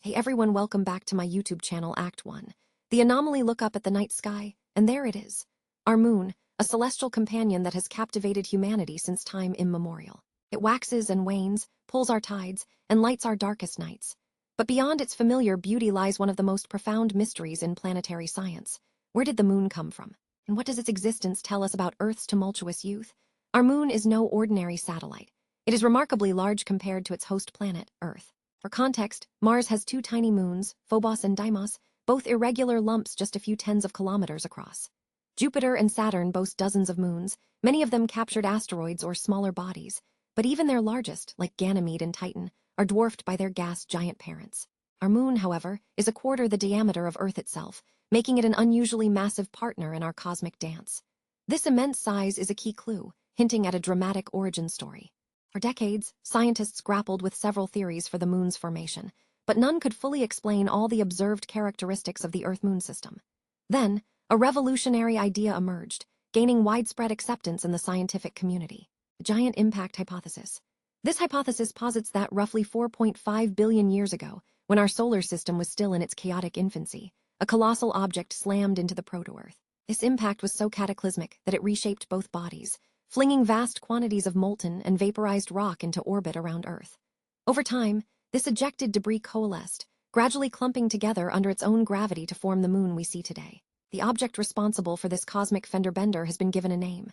Hey everyone, welcome back to my YouTube channel, Act 1. The anomaly. Look up at the night sky, and there it is. Our moon, a celestial companion that has captivated humanity since time immemorial. It waxes and wanes, pulls our tides, and lights our darkest nights. But beyond its familiar beauty lies one of the most profound mysteries in planetary science. Where did the moon come from? And what does its existence tell us about Earth's tumultuous youth? Our moon is no ordinary satellite. It is remarkably large compared to its host planet, Earth. For context, Mars has two tiny moons, Phobos and Deimos, both irregular lumps just a few tens of kilometers across. Jupiter and Saturn boast dozens of moons, many of them captured asteroids or smaller bodies, but even their largest, like Ganymede and Titan, are dwarfed by their gas giant parents. Our moon, however, is a quarter the diameter of Earth itself, making it an unusually massive partner in our cosmic dance. This immense size is a key clue, hinting at a dramatic origin story. For decades, scientists grappled with several theories for the moon's formation, but none could fully explain all the observed characteristics of the Earth-Moon system. Then, a revolutionary idea emerged, gaining widespread acceptance in the scientific community: the giant impact hypothesis. This hypothesis posits that roughly 4.5 billion years ago, when our solar system was still in its chaotic infancy, a colossal object slammed into the proto-Earth. This impact was so cataclysmic that it reshaped both bodies, flinging vast quantities of molten and vaporized rock into orbit around Earth. Over time, this ejected debris coalesced, gradually clumping together under its own gravity to form the moon we see today. The object responsible for this cosmic fender bender has been given a name: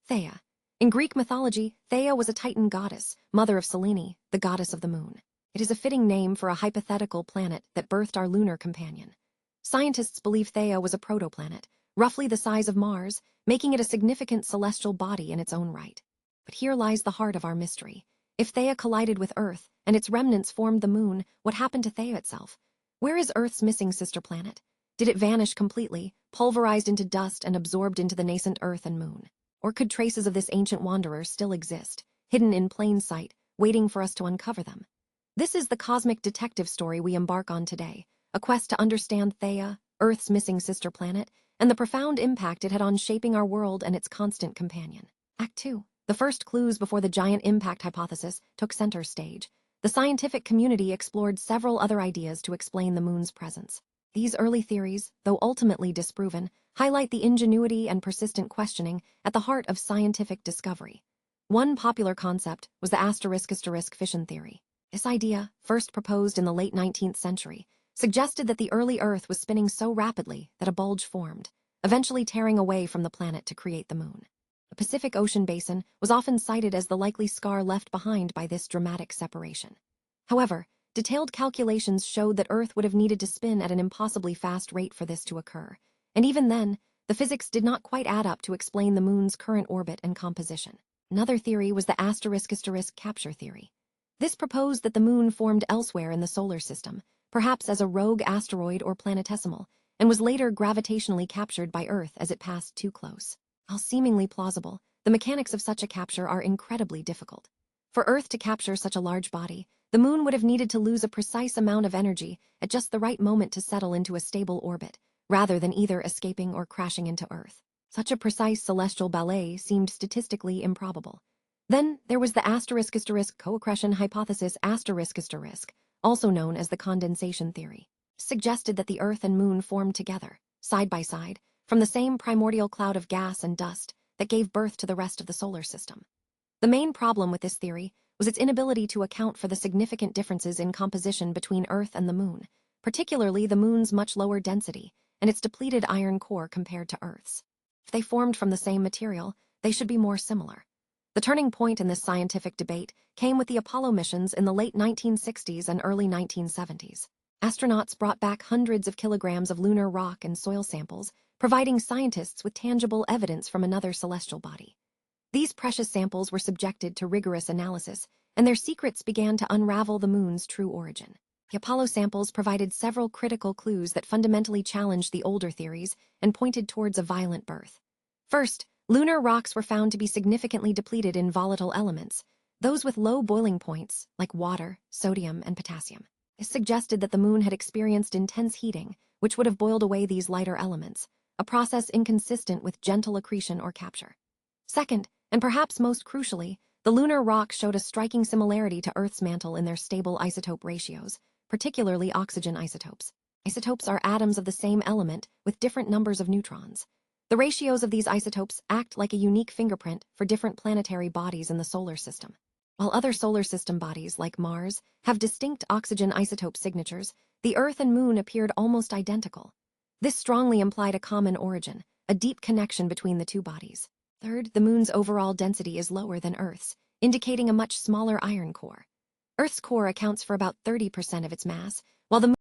Theia. In Greek mythology, Theia was a Titan goddess, mother of Selene, the goddess of the moon. It is a fitting name for a hypothetical planet that birthed our lunar companion. Scientists believe Theia was a protoplanet, roughly the size of Mars, making it a significant celestial body in its own right. But here lies the heart of our mystery. If Theia collided with Earth, and its remnants formed the moon, what happened to Theia itself? Where is Earth's missing sister planet? Did it vanish completely, pulverized into dust and absorbed into the nascent Earth and moon? Or could traces of this ancient wanderer still exist, hidden in plain sight, waiting for us to uncover them? This is the cosmic detective story we embark on today, a quest to understand Theia, Earth's missing sister planet, and the profound impact it had on shaping our world and its constant companion. Act 2. The first clues before the giant impact hypothesis took center stage. The scientific community explored several other ideas to explain the moon's presence. These early theories, though ultimately disproven, highlight the ingenuity and persistent questioning at the heart of scientific discovery. One popular concept was the asterisk fission theory. This idea, first proposed in the late 19th century, suggested that the early Earth was spinning so rapidly that a bulge formed, eventually tearing away from the planet to create the moon. The Pacific Ocean basin was often cited as the likely scar left behind by this dramatic separation. However, detailed calculations showed that Earth would have needed to spin at an impossibly fast rate for this to occur, and even then, the physics did not quite add up to explain the moon's current orbit and composition. Another theory was the asterisk capture theory. This proposed that the moon formed elsewhere in the solar system, perhaps as a rogue asteroid or planetesimal, and was later gravitationally captured by Earth as it passed too close. While seemingly plausible, the mechanics of such a capture are incredibly difficult. For Earth to capture such a large body, the moon would have needed to lose a precise amount of energy at just the right moment to settle into a stable orbit, rather than either escaping or crashing into Earth. Such a precise celestial ballet seemed statistically improbable. Then there was the asterisk co-accretion hypothesis also known as the condensation theory. Suggested that the Earth and moon formed together, side by side, from the same primordial cloud of gas and dust that gave birth to the rest of the solar system. The main problem with this theory was its inability to account for the significant differences in composition between Earth and the moon, particularly the moon's much lower density and its depleted iron core compared to Earth's. If they formed from the same material, they should be more similar. The turning point in this scientific debate came with the Apollo missions in the late 1960s and early 1970s. Astronauts brought back hundreds of kilograms of lunar rock and soil samples, providing scientists with tangible evidence from another celestial body. These precious samples were subjected to rigorous analysis, and their secrets began to unravel the moon's true origin. The Apollo samples provided several critical clues that fundamentally challenged the older theories and pointed towards a violent birth. First, lunar rocks were found to be significantly depleted in volatile elements, those with low boiling points, like water, sodium, and potassium. This suggested that the moon had experienced intense heating, which would have boiled away these lighter elements, a process inconsistent with gentle accretion or capture. Second, and perhaps most crucially, the lunar rocks showed a striking similarity to Earth's mantle in their stable isotope ratios, particularly oxygen isotopes. Isotopes are atoms of the same element with different numbers of neutrons. The ratios of these isotopes act like a unique fingerprint for different planetary bodies in the solar system. While other solar system bodies, like Mars, have distinct oxygen isotope signatures, the Earth and Moon appeared almost identical. This strongly implied a common origin, a deep connection between the two bodies. Third, the Moon's overall density is lower than Earth's, indicating a much smaller iron core. Earth's core accounts for about 30% of its mass, while the